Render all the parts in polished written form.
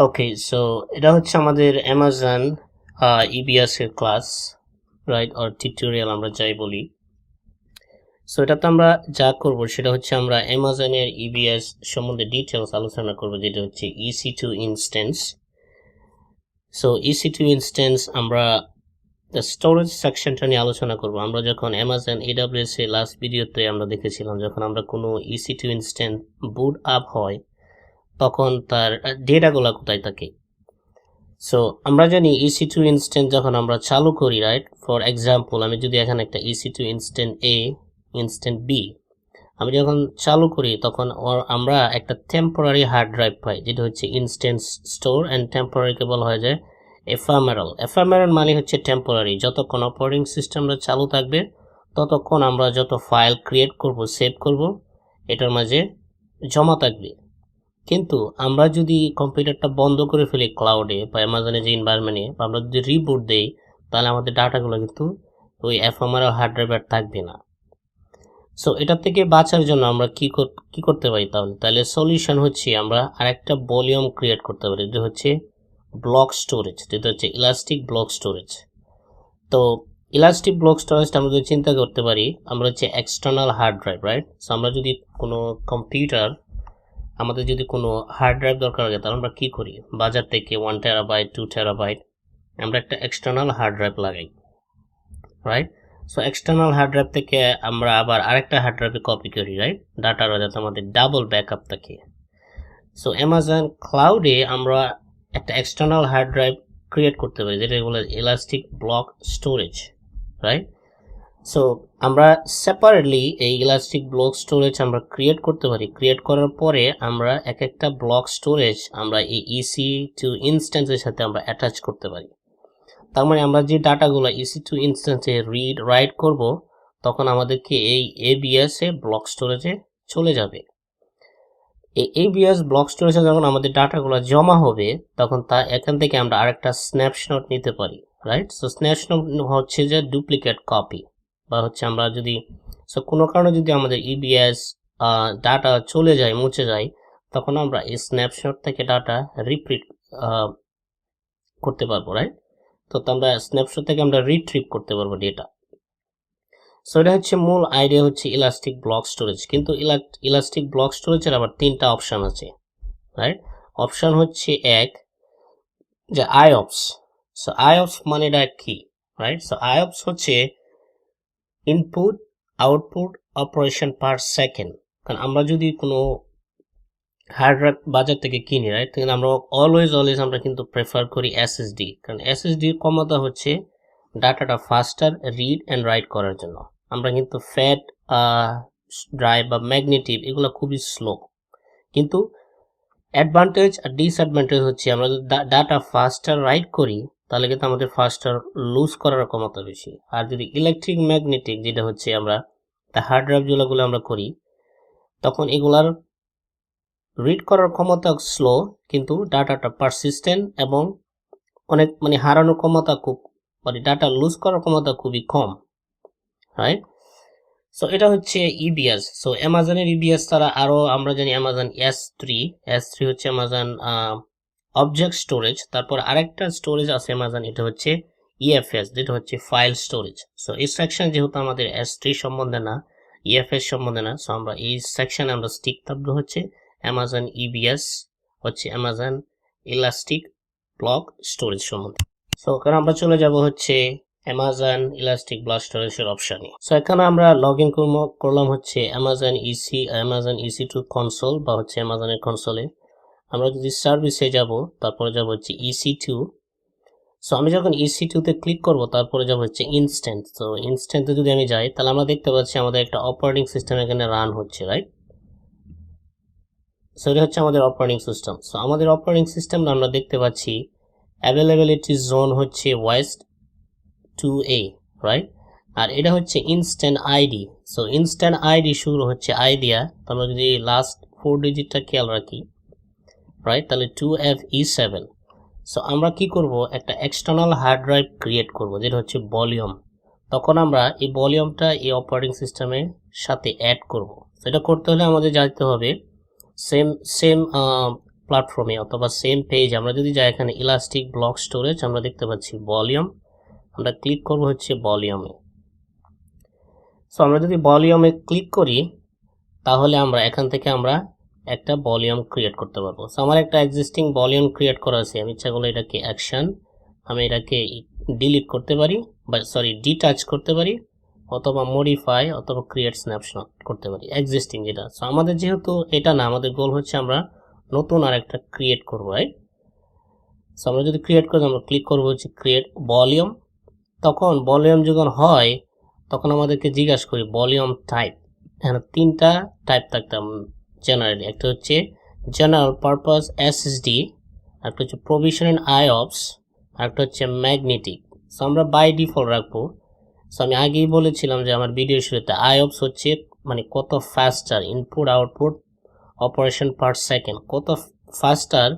ওকে, so এটা হচ্ছে আমাদের অ্যামাজন ইবিএস এর ক্লাস, রাইট, অর টিউটোরিয়াল আমরা যাই বলি। সো এটাতে আমরা যা করব সেটা হচ্ছে আমরা অ্যামাজনের ইবিএস সম্বন্ধে ডিটেলস আলোচনা করব, যেটা হচ্ছে EC2 instance. So EC2 instance আমরা স্টোরেজ সেকশনটা নিয়ে আলোচনা করব। আমরা যখন অ্যামাজন AWS এর লাস্ট ভিডিওতে আমরা দেখেছিলাম, যখন আমরা কোনো EC2 ইনস্ট্যান্স বুট আপ হয় তখন তার ডেটাগুলো কোথায় থাকে। সো আমরা জানি EC2 ইনস্ট্যান্স যখন আমরা চালু করি, রাইট, ফর এক্সাম্পল আমি যদি এখানে একটা EC2 instance A, instance B আমি যখন চালু করি তখন আমরা একটা টেম্পোরারি হার্ড ড্রাইভ পাই, যেটা হচ্ছে ইনস্ট্যান্স স্টোর অ্যান্ড টেম্পোরারিকে বলা হয় যে এফামেরাল। এফামেরাল মানে হচ্ছে টেম্পোরারি, যতক্ষণ অপারেটিং সিস্টেমটা চালু থাকবে ততক্ষণ আমরা যত ফাইল ক্রিয়েট করব, সেভ করব, এটার মাঝে জমা থাকবে। কিন্তু আমরা যদি কম্পিউটারটা বন্ধ করে ফেলি ক্লাউডে বা অ্যামাজনের যে এনভায়রনমেন্টে, বা আমরা যদি রিবুট দেই, তাহলে আমাদের ডাটাগুলো কিন্তু ওই এফএমআর হার্ড ড্রাইভে থাকবে না। সো এটা থেকে বাঁচার জন্য আমরা কি করতে পারি তাহলে সলিউশন হচ্ছে আমরা আরেকটা ভলিউম ক্রিয়েট করতে পারি, যেটা হচ্ছে ব্লক স্টোরেজ, যেটা হচ্ছে ইলাস্টিক ব্লক স্টোরেজ। তো ইলাস্টিক ব্লক স্টোরেজটা আমরা যদি চিন্তা করতে পারি, আমরা হচ্ছে external hard drive, right. So আমরা যদি কোনো কম্পিউটার, আমাদের যদি কোনো হার্ড ড্রাইভ দরকার হয়, তাহলে আমরা কি করি, বাজার থেকে 1 টেরাবাইট 2 টেরাবাইট আমরা একটা এক্সটার্নাল হার্ড ড্রাইভ লাগাই, right. So external hard drive থেকে আমরা আবার আরেকটা হার্ড ড্রাইভে কপি করি, রাইট, ডাটাটা যাতে আমাদের ডাবল ব্যাকআপ থাকে। সো অ্যামাজন ক্লাউডে আমরা একটা এক্সটার্নাল হার্ড ড্রাইভ ক্রিয়েট করতে পারি, যেটা বলে elastic block storage, right. So আমরা সেপারেটলি এই ইলাস্টিক ব্লক স্টোরেজ আমরা ক্রিয়েট করতে পারি। ক্রিয়েট করার পরে আমরা এক একটা ব্লক স্টোরেজ আমরা এই EC2 ইনস্ট্যান্সের সাথে আমরা অ্যাটাচ করতে পারি। তার মানে আমরা যে ডাটাগুলো EC2 ইনস্ট্যান্সে রিড রাইট করব, তখন আমাদেরকে এই ABS এ ব্লক স্টোরেজে চলে যাবে। এই ABS ব্লক স্টোরেজে যখন আমাদের ডাটাগুলো জমা হবে, তখন এখান থেকে আমরা আরেকটা স্ন্যাপশট নিতে পারি, রাইট। সো স্ন্যাপশট হচ্ছে যে ডুপ্লিকেট কপি, বা হচ্ছে আমরা যদি কোনো কারণে যদি আমাদের EBS ডাটা চলে যায়, মুছে যায়, তখন আমরা এই স্ন্যাপশট থেকে ডাটা রিপ্রিট করতে পারবো, রাইট। তো আমরা স্ন্যাপশট থেকে আমরা রিট্রিভ করতে পারবো ডেটা। সো এটা হচ্ছে মূল আইডিয়া, হচ্ছে ইলাস্টিক ব্লক স্টোরেজ। কিন্তু ইলাস্টিক ব্লক স্টোরেজের আবার 3টা অপশন আছে, রাইট। অপশন হচ্ছে এক, যে IOPS। সো IOPS মানেটা কি, রাইট। সো IOPS হচ্ছে input output operation per second. কারণ আমরা যদি কোনো হার্ড ড্রাইভ বাজার থেকে কিনি, রাইট, কিন্তু আমরা অলওয়েজ আমরা কিন্তু প্রেফার করি SSD, কারণ SSD এর ক্ষমতা হচ্ছে ডাটাটা ফাস্টার রিড অ্যান্ড রাইট করার জন্য। আমরা কিন্তু ফ্যাট ড্রাইভ বা ম্যাগনেটিভ এগুলো খুবই স্লো। কিন্তু অ্যাডভান্টেজ আর ডিসঅ্যাডভান্টেজ হচ্ছে আমরা যদি ডাটা ফাস্টার রাইট করি, তাহলে কিন্তু আমাদের ফাস্টার লুজ করার ক্ষমতা বেশি। আর যদি ইলেকট্রিক ম্যাগনেটিক, যেটা হচ্ছে আমরা হার্ড ড্রাইভগুলো আমরা করি, তখন এগুলার রিড করার ক্ষমতা স্লো, কিন্তু ডাটাটা পারসিস্টেন্ট এবং অনেক হারানোর ক্ষমতা খুব, ডাটা লুজ করার ক্ষমতা খুবই কম, রাইট। সো এটা হচ্ছে EBS। সো অ্যামাজনের EBS তারা আরো আমরা জানি অ্যামাজন S3 হচ্ছে অ্যামাজন অবজেক্ট স্টোরেজ। তারপর আরেকটা স্টোরেজ আছে অ্যামাজন, এটা হচ্ছে EFS, যেটা হচ্ছে ফাইল স্টোরেজ। সো এই সেকশন যেহেতু আমাদের S3 সম্বন্ধে না, EFS সম্বন্ধে না, সো আমরা এই সেকশনে আমরা স্টিক থাকবো হচ্ছে অ্যামাজন EBS, হচ্ছে অ্যামাজন ইলাস্টিক ব্লক স্টোরেজ সম্বন্ধে। সো এখানে আমরা চলে যাব হচ্ছে অ্যামাজন ইলাস্টিক ব্লক স্টোরেজের অপশনে। সো এখানে আমরা লগ ইন করলাম হচ্ছে অ্যামাজন EC2 কনসোল, বা হচ্ছে অ্যামাজনের কনসোলে। আমরা যদি সার্ভিসে যাব, তারপরে যাব হচ্ছে EC2। সো আমি যখন EC2 তে ক্লিক করব, তারপরে যাব হচ্ছে ইনস্ট্যান্স। তো ইনস্ট্যান্সে যদি আমি যাই, তাহলে আমরা দেখতে পাচ্ছি আমাদের একটা অপারেটিং সিস্টেম এখানে রান হচ্ছে, রাইট। সো এটা হচ্ছে আমাদের অপারেটিং সিস্টেম। সো আমাদের অপারেটিং সিস্টেম আমরা দেখতে পাচ্ছি অ্যাভেলেবিলিটি জোন হচ্ছে ওয়েস্ট 2A, রাইট। আর এটা হচ্ছে instant ID. So instant ID শুরু হচ্ছে আই দিয়া, তো আমরা যদি লাস্ট 4 ডিজিটটা খেয়াল রাখি, রাইট, তাহলে 2FE7। সো আমরা কি করব, একটা এক্সটার্নাল হার্ড ড্রাইভ ক্রিয়েট করব, যেটা হচ্ছে ভলিউম। তখন আমরা এই ভলিউমটা এই অপারেটিং সিস্টেমের সাথে অ্যাড করব। সেটা করতে হলে আমাদের জানতে হবে সেম প্ল্যাটফর্মে অথবা সেম পেজ আমরা যদি যাই, এখানে ইলাস্টিক ব্লক স্টোরেজ আমরা দেখতে পাচ্ছি ভলিউম, আমরা ক্লিক করব হচ্ছে ভলিউমে। সো আমরা যদি ভলিউমে ক্লিক করি তাহলে আমরা এখান থেকে আমরা একটা ভলিউম ক্রিয়েট করতে পারবো। সো আমার একটা এক্সিস্টিং ভলিউম ক্রিয়েট করা আছে, আমি ইচ্ছা করলে এটাকে অ্যাকশন, আমি এটাকে ডিলিট করতে পারি বা ডিটাচ করতে পারি, অথবা মডিফাই অথবা ক্রিয়েট স্ন্যাপশট করতে পারি এক্সিস্টিং যেটা। সো আমাদের যেহেতু এটা না, আমাদের গোল হচ্ছে আমরা নতুন আর একটা ক্রিয়েট করবো, রাইট? সো আমরা যদি ক্রিয়েট করি আমরা ক্লিক করবো হচ্ছে ক্রিয়েট ভলিউম। তখন ভলিউম যখন হয় তখন আমাদেরকে জিজ্ঞাসা করি ভলিউম টাইপ। এখানে তিনটা টাইপ থাকতাম জেনারেলি, একটা হচ্ছে জেনারেল পারপাস এসএসডি, একটা হচ্ছে প্রভিশন এন্ড আইঅপস, আর একটা হচ্ছে ম্যাগনেটিক। সো আমরা বাই ডিফল্ট রাখবো। সো আমি আগেই বলেছিলাম যে আমার ভিডিও শুরুতে আইঅপস হচ্ছে মানে কত ফাস্টার input output operation per second, কত ফাস্টার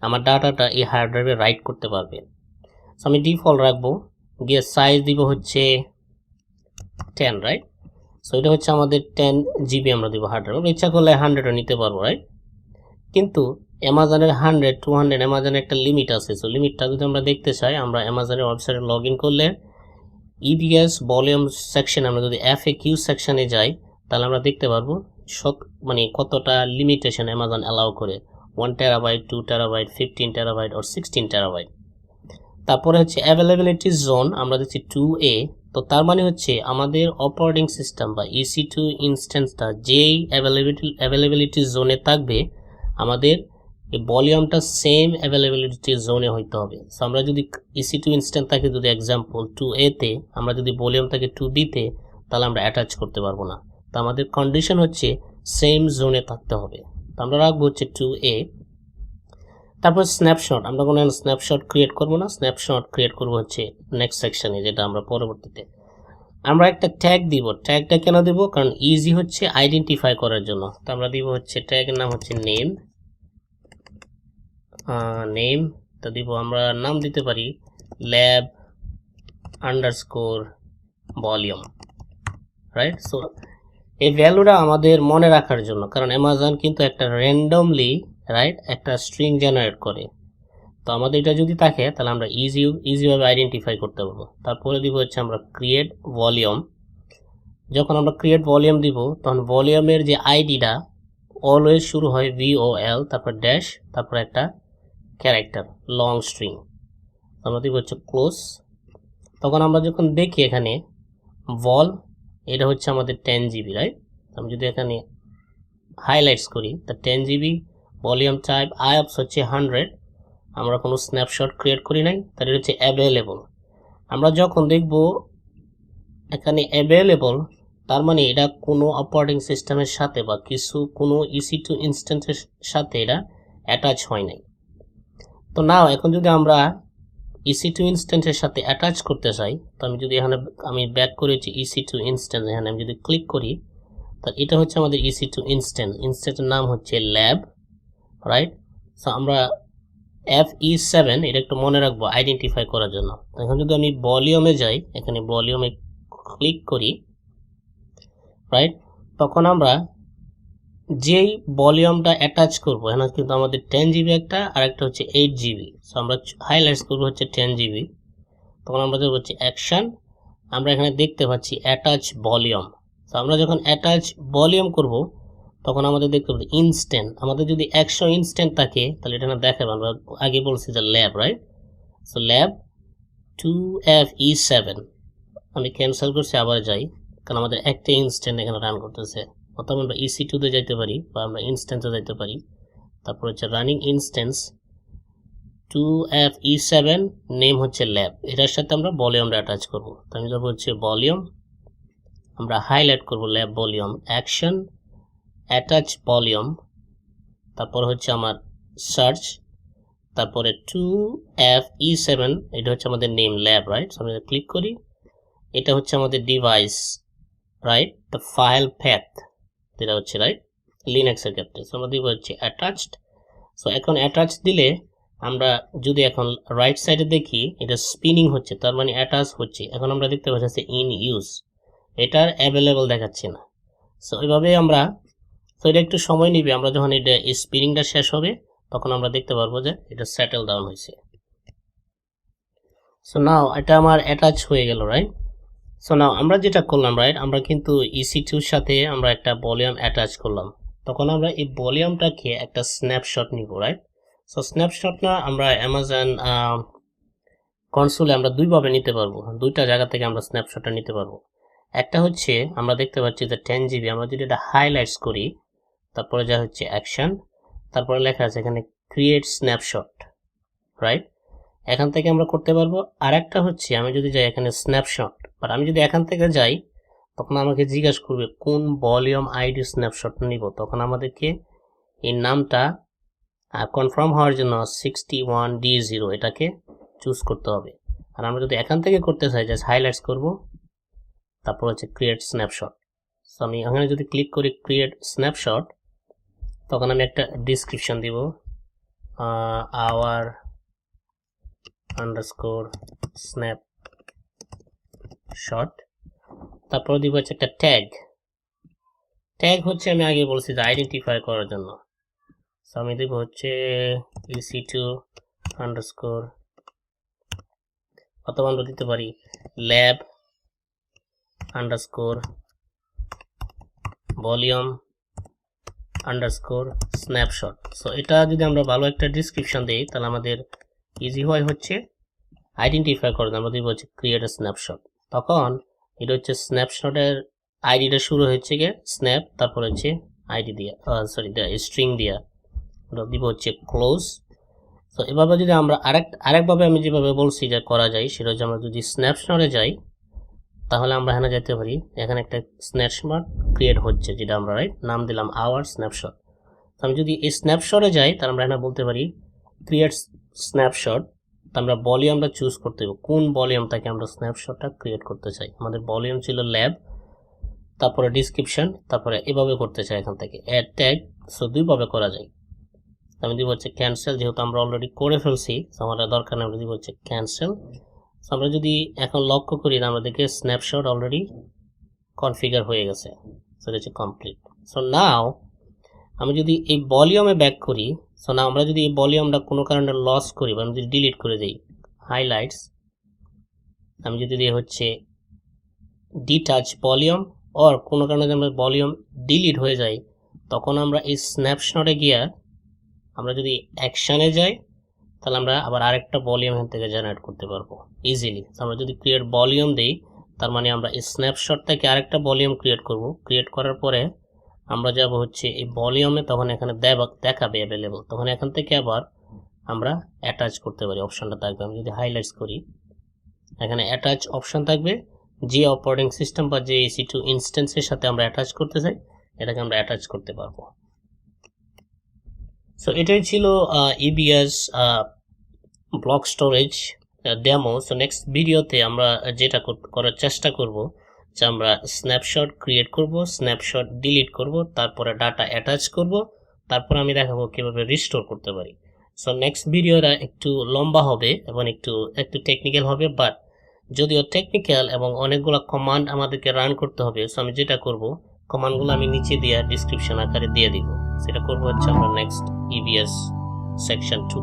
আমার ডাটাটা এই হার্ড ড্রাইভে রাইট করতে পারবে। সো আমি ডিফল্ট রাখবো, গিয়ে সাইজ দিব হচ্ছে 10, রাইট? সো এটা হচ্ছে আমাদের 10 GB আমরা দিব হার্ড ড্রাইভ। ইচ্ছা করলে 100ও নিতে পারবো, রাইট? কিন্তু অ্যামাজনের 100, 200 অ্যামাজনের একটা লিমিট আছে। সো লিমিটটা যদি আমরা দেখতে চাই, আমরা অ্যামাজনের ওয়েবসাইটে লগ ইন করলে EBS ভলিউম সেকশন আমরা যদি FAQ সেকশনে যাই তাহলে আমরা দেখতে পারবো মানে কতটা লিমিটেশন অ্যামাজন অ্যালাউ করে, 1 TB, 2 TB, 15 TB or 16 TB। তারপরে হচ্ছে অ্যাভেলেবিলিটি জোন আমরা দিচ্ছি 2A। তো তার মানে হচ্ছে আমাদের অপারেটিং সিস্টেম বা EC2 ইনস্ট্যান্সটা যেই অ্যাভেলেবিলিটি জোনে থাকবে আমাদের এই ভলিউমটা সেম অ্যাভেলেবিলিটি জোনে হইতে হবে। সো আমরা যদি EC2 ইনস্ট্যান্স থাকে যদি এক্সাম্পল 2A তে, আমরা যদি ভলিউম থাকে 2B তে, তাহলে আমরা অ্যাটাচ করতে পারবো না। তো আমাদের কন্ডিশন হচ্ছে সেম জোনে থাকতে হবে। তো আমরা রাখবো হচ্ছে 2A। তারপর স্ন্যাপশট, আমরা কোনো স্ন্যাপশট ক্রিয়েট করবো না, স্ন্যাপশট ক্রিয়েট করবো হচ্ছে নেক্সট সেকশনে, যেটা আমরা পরবর্তীতে আমরা একটা ট্যাগ দিব। ট্যাগটা কেন দিব? কারণ ইজি হচ্ছে আইডেন্টিফাই করার জন্য। তো আমরা দিব হচ্ছে ট্যাগের নাম হচ্ছে নেম। তো দিব আমরা নাম দিতে পারি lab underscore volume, right? So এই ভ্যালুটা আমাদের মনে রাখার জন্য, কারণ অ্যামাজন কিন্তু একটা র্যান্ডমলি, রাইট, একটা স্ট্রিং জেনারেট করে। তো আমাদের এটা যদি থাকে তাহলে আমরা ইজিভাবে আইডেন্টিফাই করতে পারবো। তারপরে দিব হচ্ছে আমরা ক্রিয়েট ভলিউম। যখন আমরা ক্রিয়েট ভলিউম দিব তখন ভলিউমের যে আইডিটা অলওয়েজ শুরু হয় VOL, তারপর ড্যাশ, তারপর একটা ক্যারেক্টার লং স্ট্রিং। আমরা দিব হচ্ছে ক্লোজ। তখন আমরা যখন দেখি এখানে ভল, এটা হচ্ছে আমাদের 10 GB, রাইট? আমি যদি এখানে হাইলাইটস করি তা 10 GB, ভলিউম টাইপ আইঅপস হচ্ছে 100, আমরা কোনো স্ন্যাপশট ক্রিয়েট করি নাই, তার হচ্ছে অ্যাভেলেবল। আমরা যখন দেখব এখানে অ্যাভেলেবল, তার মানে এটা কোনো অপারেটিং সিস্টেমের সাথে বা কোনো EC2 ইনস্ট্যান্সের সাথে এটা অ্যাটাচ হয় নাই। তো নাও এখন যদি আমরা EC2 ইনস্ট্যান্সের সাথে অ্যাটাচ করতে চাই, তো আমি ব্যাক করেছি EC2 ইনস্ট্যান্স, এখানে আমি যদি ক্লিক করি তো এটা হচ্ছে আমাদের EC2 ইনস্ট্যান্সের নাম হচ্ছে ল্যাব, রাইট? সো আমরা FE7 এটা একটু মনে রাখবো আইডেন্টিফাই করার জন্য। এখন যদি আমি ভলিউমে যাই, এখানে ভলিউমে ক্লিক করি, রাইট, তখন আমরা যেই ভলিউমটা অ্যাটাচ করবো, এখানে কিন্তু আমাদের 10 GB একটা, আর একটা হচ্ছে 8 GB। সো আমরা হাইলাইটস করবো হচ্ছে 10 GB। তখন আমরা যাবো হচ্ছে অ্যাকশন, আমরা এখানে দেখতে পাচ্ছি অ্যাটাচ ভলিউম। সো আমরা যখন অ্যাটাচ ভলিউম করব তখন আমাদের দেখতে পাচ্ছি ইনস্ট্যান্ট। আমাদের যদি 100 ইনস্ট্যান্ট থাকে তাহলে এটা দেখাবো। আমরা আগে বলছি যে lab, right? So lab 2FE7 আমি ক্যান্সেল করছি, আবার যাই, কারণ আমাদের একটা ইনস্ট্যান্ট এখানে রান করতেছে। অথবা আমরা EC2 তে যাইতে পারি বা আমরা ইনস্ট্যান্সে যাইতে পারি। তারপর হচ্ছে রানিং ইনস্ট্যান্স 2FE7 নেম হচ্ছে ল্যাব, এটার সাথে আমরা ভলিউমটা অ্যাটাচ করব। তো আমি যাবো হচ্ছে ভলিউম, আমরা হাইলাইট করব lab volume, action, attach volume, তারপর হচ্ছে আমার সার্চ, তারপরে 2FE7 এটা হচ্ছে আমাদের নেম ল্যাব, রাইট? আমি ক্লিক করি, এটা হচ্ছে আমাদের device, right? The file path যেটা হচ্ছে, রাইট, লিনাক্সের ক্ষেত্রে। সো আমরা দিব হচ্ছে অ্যাটাচড। সো এখন অ্যাটাচ দিলে আমরা যদি এখন রাইট সাইডে দেখি এটা স্পিনিং হচ্ছে, তার মানে অ্যাটাচ হচ্ছে। এখন আমরা দেখতে পাচ্ছি ইন ইউজ, এটার অ্যাভেলেবল দেখাচ্ছে না। সো এইভাবে আমরা, তো এটা একটু সময় নিবে, আমরা যখন এটা স্পিনিংটা শেষ হবে তখন আমরা দেখতে পারবো যে এটা সেটেল ডাউন হয়েছে। সো নাও এটা আমার অ্যাটাচ হয়ে গেল, রাইট? সো নাও আমরা যেটা করলাম, রাইট, আমরা কিন্তু EC2 এর সাথে আমরা একটা ভলিউম অ্যাটাচ করলাম। তখন আমরা এই ভলিউমটাকে একটা স্ন্যাপশট নিব, রাইট? সো স্ন্যাপশটটা আমরা অ্যামাজন কনসোলে আমরা দুইভাবে নিতে পারবো, দুইটা জায়গা থেকে আমরা স্ন্যাপশটটা নিতে পারবো। একটা হচ্ছে আমরা দেখতে পাচ্ছি যে 10 GB, আমরা যদি এটা হাইলাইটস করি, তারপরে যা হচ্ছে অ্যাকশন, তারপরে লেখা আছে এখানে ক্রিয়েট স্ন্যাপশট, রাইট? এখান থেকে আমরা করতে পারবো। আর একটা হচ্ছে আমি যদি যাই এখানে স্ন্যাপশট, বাট আমি যদি এখান থেকে যাই তখন আমাকে জিজ্ঞাসা করবে কোন ভলিউম আইডি স্ন্যাপশট নিব। তখন আমাদেরকে এই নামটা কনফার্ম হওয়ার জন্য 61D0 এটাকে চুজ করতে হবে। আর আমরা যদি এখান থেকে করতে চাই, জাস্ট হাইলাইটস করব, তারপর হচ্ছে ক্রিয়েট স্ন্যাপশট। সো আমি এখানে যদি ক্লিক করি ক্রিয়েট স্ন্যাপশট, তখন আমি একটা ডিসক্রিপশন দিব, আওয়ার আন্ডারস্কোর স্ন্যাপশট, তারপর দিব হচ্ছে একটা ট্যাগ। ট্যাগ হচ্ছে আমি আগে বলছি যে আইডেন্টিফাই করার জন্য। সো আমি দিব হচ্ছে EC2 আন্ডারস্কোর, অথবা আমরা দিতে পারি lab underscore volume underscore snapshot. So এটা যদি আমরা ভালো একটা ডিসক্রিপশন দিই তাহলে আমাদের ইজি হয় হচ্ছে আইডেন্টিফাই করার জন্য। আমরা দিব হচ্ছে ক্রিয়েট এ স্ন্যাপশট। তখন এটা হচ্ছে স্ন্যাপশটের আইডিটা শুরু হচ্ছে গিয়ে স্ন্যাপ, তারপর হচ্ছে আইডি দিয়া, স্ট্রিং দিয়া দিব হচ্ছে ক্লোজ। তো এভাবে যদি আমরা আরেকভাবে আমি যেভাবে বলছি যে করা যায়, সেটা হচ্ছে আমরা যদি স্ন্যাপশটে যাই তাহলে আমরা এখানে যেতে পারি, এখানে একটা স্ন্যাপশট ক্রিয়েট হচ্ছে যেটা আমরা রাইট নাম দিলাম আওয়ার স্ন্যাপশট। তো আমি যদি এই স্ন্যাপশটে যাই তাহলে আমরা এখানে বলতে পারি ক্রিয়েট স্ন্যাপশট। তো আমরা ভলিউমটা চুজ করতে হবে, কোন ভলিউমটাকে আমরা স্ন্যাপশটটা ক্রিয়েট করতে চাই। আমাদের ভলিউম ছিল ল্যাব, তারপরে ডিসক্রিপশন, তারপরে এভাবে করতে চাই এখান থেকে অ্যাড ট্যাগ। সো দুইভাবে করা যায়। আমি দিব হচ্ছে ক্যান্সেল, যেহেতু আমরা অলরেডি করে ফেলছি আমাদের দরকার নেই, আমরা দিব হচ্ছে ক্যান্সেল। আমরা যদি এখন লক্ষ্য করি না আমাদেরকে স্ন্যাপশট অলরেডি কনফিগার হয়ে গেছে, সেটা হচ্ছে কমপ্লিট। সো নাও আমি যদি এই ভলিউমে ব্যাক করি, সো না আমরা যদি এই ভলিউমটা কোনো কারণে লস করি বা আমি যদি ডিলিট করে দিই, হাইলাইটস, আমি যদি দিয়ে হচ্ছে ডিটাচ ভলিউম, অর কোনো কারণে যদি আমরা ভলিউম ডিলিট হয়ে যায়, তখন আমরা এই স্ন্যাপশটে গিয়ে আমরা যদি অ্যাকশনে যাই তাহলে আমরা আবার আরেকটা ভলিউম এখান থেকে জেনারেট করতে পারবো ইজিলি। আমরা যদি ক্রিয়েট ভলিউম দিই তার মানে আমরা এই স্ন্যাপশট থেকে আরেকটা ভলিউম ক্রিয়েট করব। ক্রিয়েট করার পরে আমরা যাব হচ্ছে এই ভলিউমে, তখন এখানে দেখাবে অ্যাভেলেবল, তখন এখান থেকে আবার আমরা অ্যাটাচ করতে পারি, অপশনটা থাকবে। আমি যদি হাইলাইটস করি এখানে অ্যাটাচ অপশন থাকবে, যে অপারেটিং সিস্টেম বা যে EC2 ইনস্ট্যান্সের সাথে আমরা অ্যাটাচ করতে চাই এটাকে আমরা অ্যাটাচ করতে পারবো। সো এটাই ছিল EBS block storage demo. So next ভিডিওতে আমরা যেটা করার চেষ্টা করব যে আমরা স্ন্যাপশট ক্রিয়েট করব, স্ন্যাপশট ডিলিট করব, তারপরে ডাটা অ্যাটাচ করব, তারপর আমি দেখাবো কিভাবে রিস্টোর করতে পারি। সো নেক্সট ভিডিওটা একটু লম্বা হবে এবং একটু টেকনিক্যাল হবে, বাট যদিও টেকনিক্যাল এবং অনেকগুলো কমান্ড আমাদেরকে রান করতে হবে। সো আমি যেটা করব কমান্ডগুলো আমি নিচে দিয়ে ডিসক্রিপশন আকারে দিয়ে দিব, সেটা করবো হচ্ছে আমরা নেক্সট EBS সেকশন 2